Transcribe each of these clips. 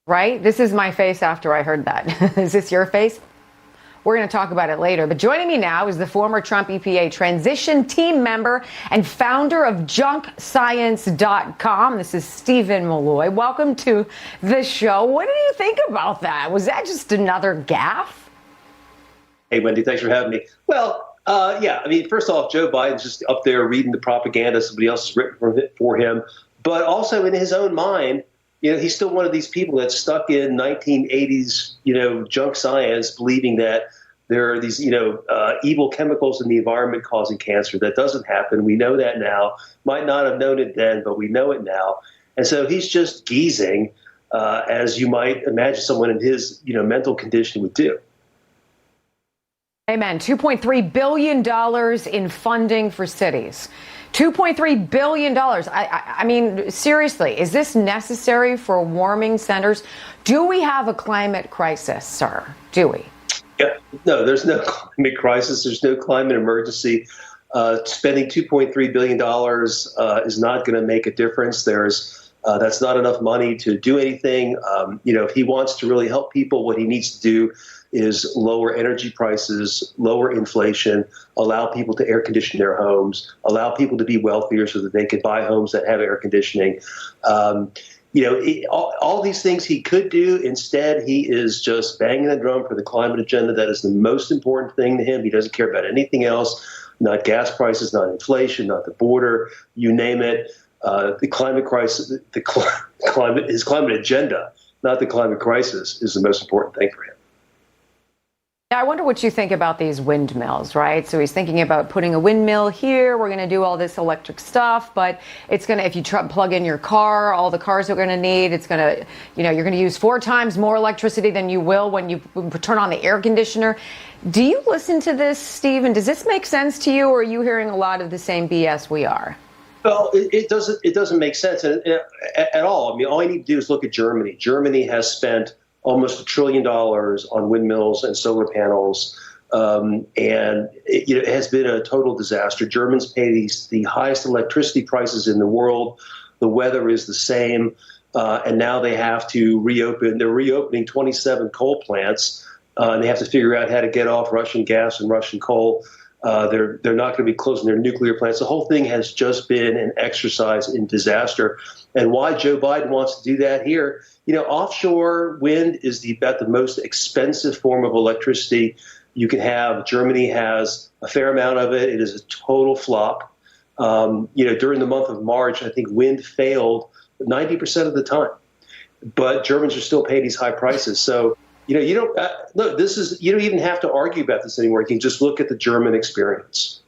right? This is my face after I heard that. Is this your face? We're going to talk about it later. But joining me now is the former Trump EPA transition team member and founder of junkscience.com. This is Stephen Milloy. Welcome to the show. What do you think about that? Was that just another gaffe? Hey, Wendy, thanks for having me. Well, yeah, I mean, first off, Joe Biden's just up there reading the propaganda somebody else has written for him. But also in his own mind, you know, he's still one of these people that's stuck in 1980s, junk science, believing that there are these, evil chemicals in the environment causing cancer. That doesn't happen. We know that now. Might not have known it then, but we know it now. And so he's just geezing, as you might imagine someone in his, mental condition would do. Amen. $2.3 billion in funding for cities. $2.3 billion. I mean, seriously, is this necessary for warming centers? Do we have a climate crisis, sir? Do we? Yeah, no, there's no climate crisis. There's no climate emergency. Spending $2.3 billion is not going to make a difference. That's not enough money to do anything. If he wants to really help people, what he needs to do is lower energy prices, lower inflation, allow people to air condition their homes, allow people to be wealthier so that they could buy homes that have air conditioning. All these things he could do. Instead, he is just banging the drum for the climate agenda. That is the most important thing to him. He doesn't care about anything else, not gas prices, not inflation, not the border, you name it. The climate crisis, his climate agenda, not the climate crisis, is the most important thing for him. I wonder what you think about these windmills, right? So he's thinking about putting a windmill here. We're going to do all this electric stuff, but it's going to, if you plug in your car, all the cars are going to need, it's going to, you're going to use 4 times more electricity than you will when you turn on the air conditioner. Do you listen to this, Stephen? Does this make sense to you, or are you hearing a lot of the same BS we are? Well, it doesn't make sense at all. I mean, all you need to do is look at Germany. Germany has spent almost $1 trillion on windmills and solar panels, and it has been a total disaster. Germans pay the highest electricity prices in the world. The weather is the same, and now they have to reopen. They're reopening 27 coal plants, and they have to figure out how to get off Russian gas and Russian coal. They're not going to be closing their nuclear plants. The whole thing has just been an exercise in disaster. And why Joe Biden wants to do that here, offshore wind is about the most expensive form of electricity you can have. Germany has a fair amount of it. It is a total flop. During the month of March, I think wind failed 90% of the time. But Germans are still paying these high prices. So, you don't look. You don't even have to argue about this anymore. You can just look at the German experience.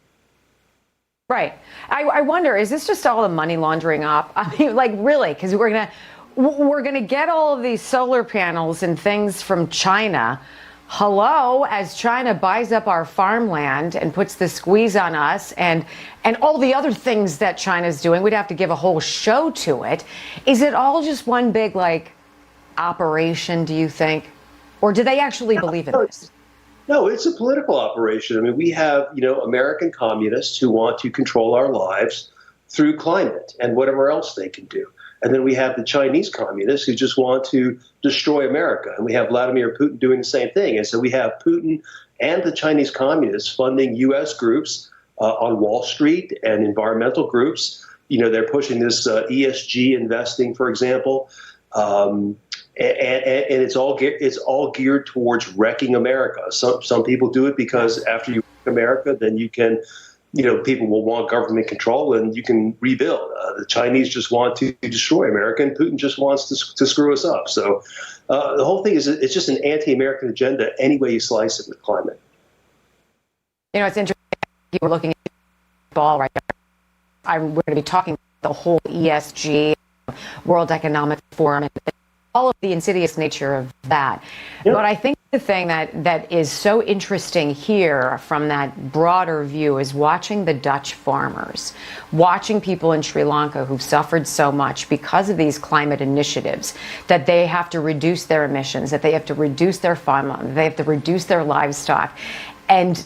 Right. I wonder, is this just all a money laundering op? I mean, really, because we're gonna get all of these solar panels and things from China. Hello, as China buys up our farmland and puts the squeeze on us and all the other things that China's doing, we'd have to give a whole show to it. Is it all just one big operation, do you think? Or do they actually believe in this? No, it's a political operation. I mean, we have, American communists who want to control our lives through climate and whatever else they can do. And then we have the Chinese communists who just want to destroy America. And we have Vladimir Putin doing the same thing. And so we have Putin and the Chinese communists funding U.S. groups on Wall Street and environmental groups. They're pushing this ESG investing, for example. And it's all geared towards wrecking America. Some people do it because after you wreck America, then you can, people will want government control and you can rebuild. The Chinese just want to destroy America, and Putin just wants to screw us up. So the whole thing it's just an anti-American agenda any way you slice it with climate. It's interesting. You were looking at the ball right there. We're going to be talking about the whole ESG, World Economic Forum, and all of the insidious nature of that. Yep. But I think the thing that is so interesting here from that broader view is watching the Dutch farmers, watching people in Sri Lanka who've suffered so much because of these climate initiatives, that they have to reduce their emissions, that they have to reduce their farmland, they have to reduce their livestock. And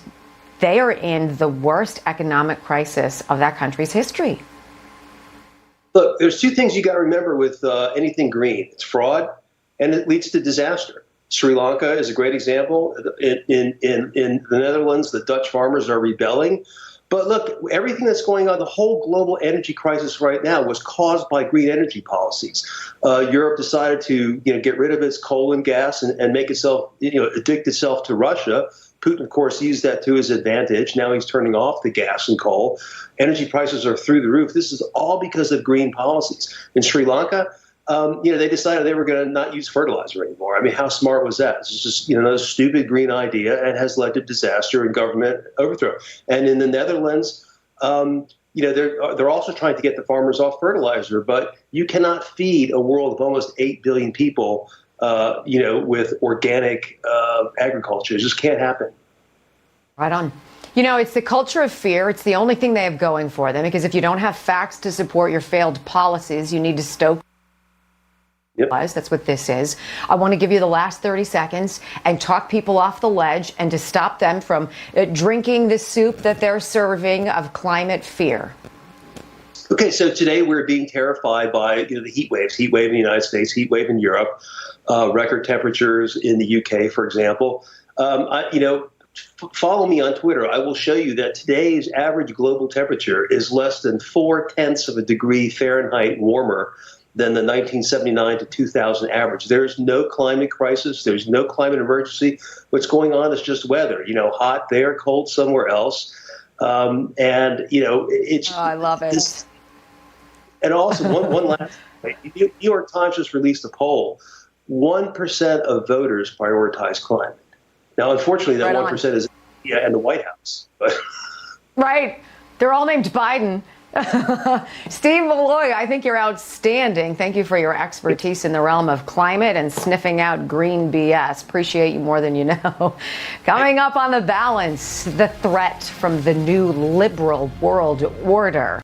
they are in the worst economic crisis of that country's history. Look, there's 2 things you got to remember with anything green. It's fraud and it leads to disaster. Sri Lanka is a great example. In the Netherlands, the Dutch farmers are rebelling. But look, everything that's going on, the whole global energy crisis right now was caused by green energy policies. Europe decided to get rid of its coal and gas and make itself, addict itself to Russia. Putin, of course, used that to his advantage. Now he's turning off the gas and coal. Energy prices are through the roof. This is all because of green policies. In Sri Lanka, they decided they were going to not use fertilizer anymore. I mean, how smart was that? It's just, a stupid green idea and has led to disaster and government overthrow. And in the Netherlands, they're also trying to get the farmers off fertilizer, but you cannot feed a world of almost 8 billion people, with organic agriculture. It just can't happen. Right on. It's the culture of fear. It's the only thing they have going for them, because if you don't have facts to support your failed policies, you need to stoke. Yep. That's what this is. I want to give you the last 30 seconds and talk people off the ledge and to stop them from drinking the soup that they're serving of climate fear. Okay, so today we're being terrified by the heat waves. Heat wave in the United States, heat wave in Europe, record temperatures in the UK, for example. Follow me on Twitter. I will show you that today's average global temperature is less than 0.4 of a degree Fahrenheit warmer than the 1979 to 2000 average. There's no climate crisis. There's no climate emergency. What's going on is just weather. Hot there, cold somewhere else. It's. Oh, I love it. And also, one last thing. New York Times just released a poll. 1% of voters prioritize climate. Now, unfortunately, that 1% is India and the White House. But right. They're all named Biden. Steve Milloy, I think you're outstanding. Thank you for your expertise in the realm of climate and sniffing out green BS. Appreciate you more than you know. Coming up on The Balance, the threat from the new liberal world order.